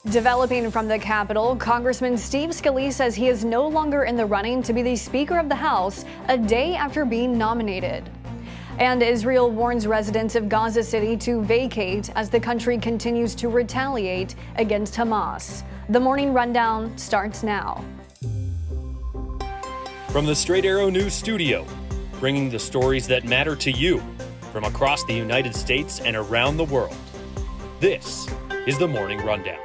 Developing from the Capitol, Congressman Steve Scalise says he is no longer in the running to be the Speaker of the House a day after being nominated. And Israel warns residents of Gaza City to vacate as the country continues to retaliate against Hamas. The Morning Rundown starts now. From the Straight Arrow News Studio, bringing the stories that matter to you from across the United States and around the world. This is the Morning Rundown.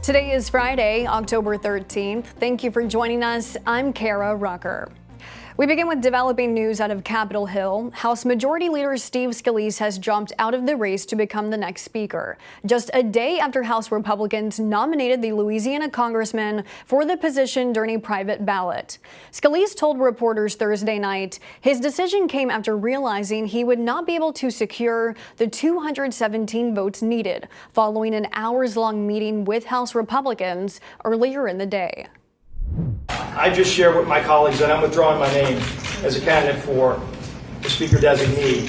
Today is Friday, October 13th. Thank you for joining us. I'm Kara Rucker. We begin with developing news out of Capitol Hill. House Majority Leader Steve Scalise has jumped out of the race to become the next Speaker, just a day after House Republicans nominated the Louisiana congressman for the position during a private ballot. Scalise told reporters Thursday night his decision came after realizing he would not be able to secure the 217 votes needed following an hours-long meeting with House Republicans earlier in the day. I just share with my colleagues that I'm withdrawing my name as a candidate for the Speaker designee.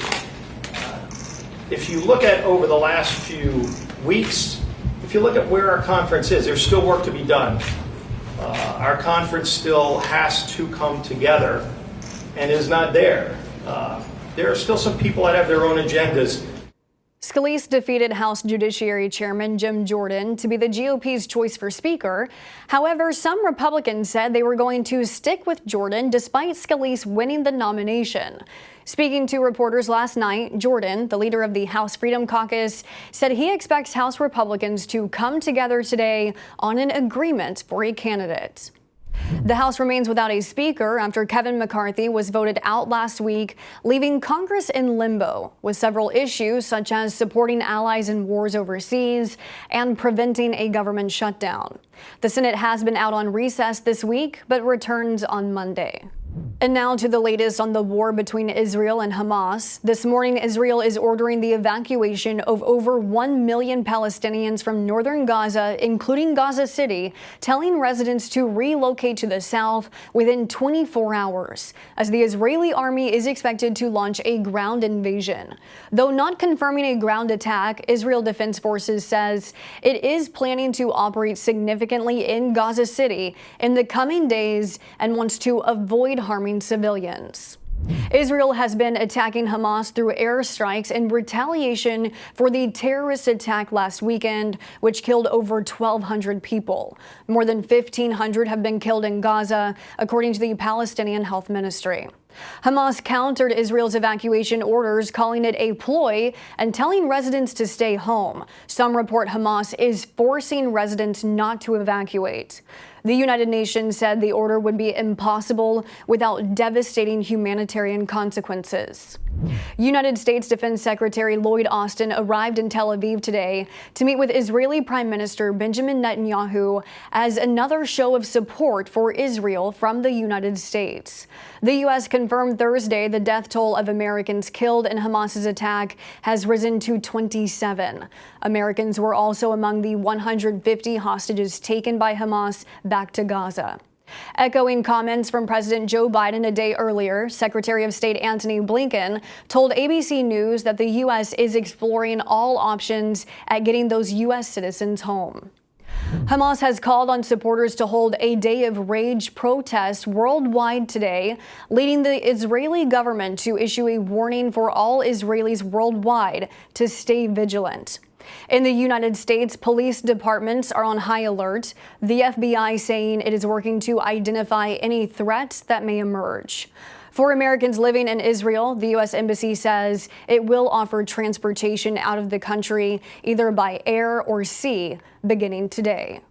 If you look at over the last few weeks, if you look at where our conference is, there's still work to be done. Our conference still has to come together and is not there. There are still some people that have their own agendas. Scalise defeated House Judiciary Chairman Jim Jordan to be the GOP's choice for Speaker. However, some Republicans said they were going to stick with Jordan despite Scalise winning the nomination. Speaking to reporters last night, Jordan, the leader of the House Freedom Caucus, said he expects House Republicans to come together today on an agreement for a candidate. The House remains without a speaker after Kevin McCarthy was voted out last week, leaving Congress in limbo with several issues such as supporting allies in wars overseas and preventing a government shutdown. The Senate has been out on recess this week, but returns on Monday. And now to the latest on the war between Israel and Hamas. This morning, Israel is ordering the evacuation of over 1 million Palestinians from northern Gaza, including Gaza City, telling residents to relocate to the south within 24 hours, as the Israeli army is expected to launch a ground invasion. Though not confirming a ground attack, Israel Defense Forces says it is planning to operate significantly in Gaza City in the coming days and wants to avoid harming civilians. Israel has been attacking Hamas through airstrikes in retaliation for the terrorist attack last weekend, which killed over 1,200 people. More than 1,500 have been killed in Gaza, according to the Palestinian Health Ministry. Hamas countered Israel's evacuation orders, calling it a ploy and telling residents to stay home. Some report Hamas is forcing residents not to evacuate. The United Nations said the order would be impossible without devastating humanitarian consequences. United States Defense Secretary Lloyd Austin arrived in Tel Aviv today to meet with Israeli Prime Minister Benjamin Netanyahu as another show of support for Israel from the United States. The U.S. confirmed Thursday the death toll of Americans killed in Hamas's attack has risen to 27. Americans were also among the 150 hostages taken by Hamas back to Gaza. Echoing comments from President Joe Biden a day earlier, Secretary of State Antony Blinken told ABC News that the U.S. is exploring all options at getting those U.S. citizens home. Hamas has called on supporters to hold a day of rage protest worldwide today, leading the Israeli government to issue a warning for all Israelis worldwide to stay vigilant. In the United States, police departments are on high alert, the FBI saying it is working to identify any threats that may emerge. For Americans living in Israel, the U.S. Embassy says it will offer transportation out of the country either by air or sea beginning today.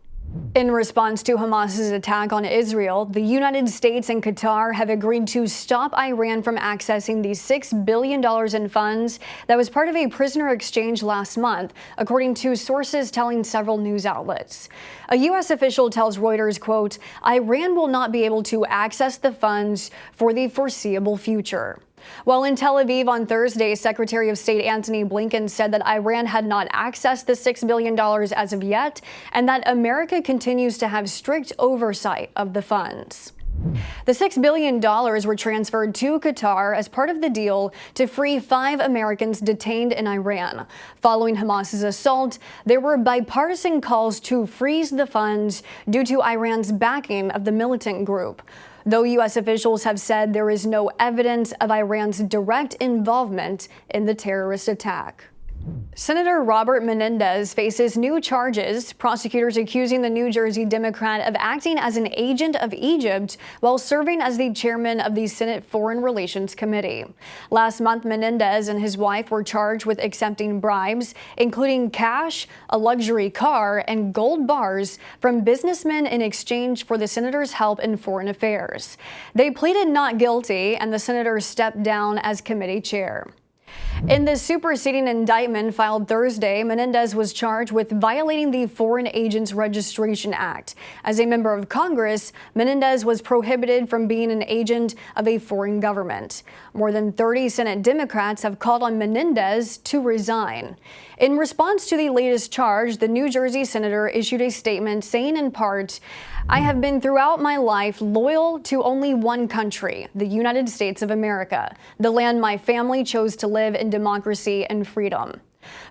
In response to Hamas's attack on Israel, the United States and Qatar have agreed to stop Iran from accessing the $6 billion in funds that was part of a prisoner exchange last month, according to sources telling several news outlets. A U.S. official tells Reuters, quote, "Iran will not be able to access the funds for the foreseeable future." While in Tel Aviv on Thursday, Secretary of State Antony Blinken said that Iran had not accessed the $6 billion as of yet, and that America continues to have strict oversight of the funds. The $6 billion were transferred to Qatar as part of the deal to free 5 Americans detained in Iran. Following Hamas's assault, there were bipartisan calls to freeze the funds due to Iran's backing of the militant group. Though U.S. officials have said there is no evidence of Iran's direct involvement in the terrorist attack. Senator Robert Menendez faces new charges, prosecutors accusing the New Jersey Democrat of acting as an agent of Egypt while serving as the chairman of the Senate Foreign Relations Committee. Last month, Menendez and his wife were charged with accepting bribes, including cash, a luxury car, and gold bars from businessmen in exchange for the senator's help in foreign affairs. They pleaded not guilty, and the senator stepped down as committee chair. In the superseding indictment filed Thursday, Menendez was charged with violating the Foreign Agents Registration Act. As a member of Congress, Menendez was prohibited from being an agent of a foreign government. More than 30 Senate Democrats have called on Menendez to resign. In response to the latest charge, the New Jersey senator issued a statement saying in part, "I have been throughout my life loyal to only one country, the United States of America, the land my family chose to live in democracy and freedom."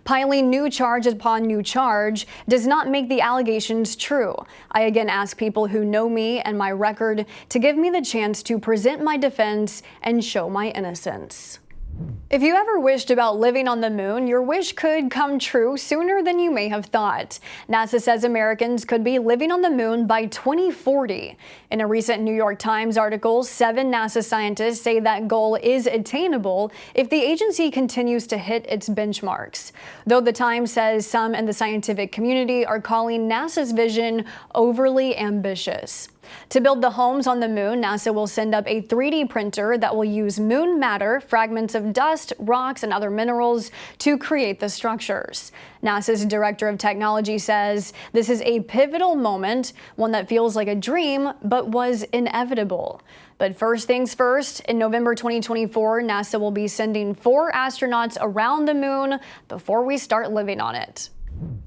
Piling new charge upon new charge does not make the allegations true. I again ask people who know me and my record to give me the chance to present my defense and show my innocence. If you ever wished about living on the moon, your wish could come true sooner than you may have thought. NASA says Americans could be living on the moon by 2040. In a recent New York Times article, 7 NASA scientists say that goal is attainable if the agency continues to hit its benchmarks. Though the Times says some in the scientific community are calling NASA's vision overly ambitious. To build the homes on the moon, NASA will send up a 3D printer that will use moon matter, fragments of dust, rocks, and other minerals to create the structures. NASA's director of technology says this is a pivotal moment, one that feels like a dream, but was inevitable. But first things first, in November 2024, NASA will be sending 4 astronauts around the moon before we start living on it.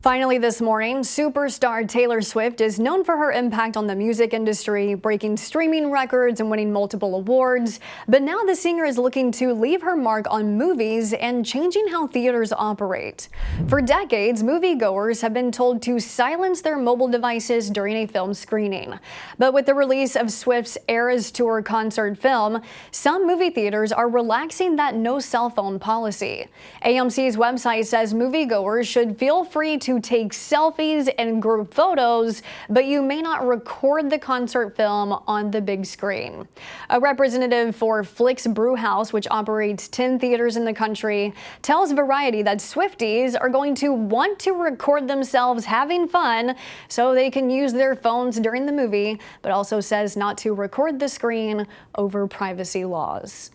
Finally this morning, superstar Taylor Swift is known for her impact on the music industry, breaking streaming records and winning multiple awards. But now the singer is looking to leave her mark on movies and changing how theaters operate. For decades, moviegoers have been told to silence their mobile devices during a film screening. But with the release of Swift's Eras Tour concert film, some movie theaters are relaxing that no cell phone policy. AMC's website says moviegoers should feel free to take selfies and group photos, but you may not record the concert film on the big screen. A representative for Flix Brewhouse, which operates 10 theaters in the country, tells Variety that Swifties are going to want to record themselves having fun so they can use their phones during the movie, but also says not to record the screen over privacy laws.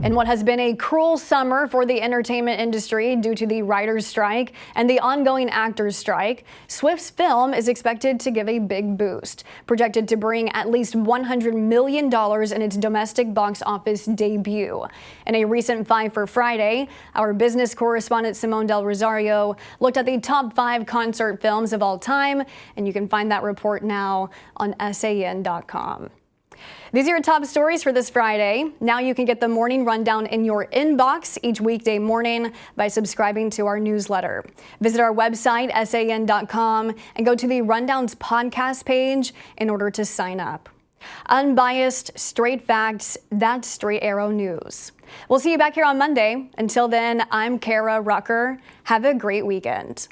In what has been a cruel summer for the entertainment industry due to the writers' strike and the ongoing actors' strike, Swift's film is expected to give a big boost, projected to bring at least $100 million in its domestic box office debut. In a recent Five for Friday, our business correspondent Simone Del Rosario looked at the top 5 concert films of all time, and you can find that report now on SAN.com. These are your top stories for this Friday. Now you can get the morning rundown in your inbox each weekday morning by subscribing to our newsletter. Visit our website, SAN.com, and go to the Rundowns podcast page in order to sign up. Unbiased, straight facts, that's Straight Arrow News. We'll see you back here on Monday. Until then, I'm Kara Rucker. Have a great weekend.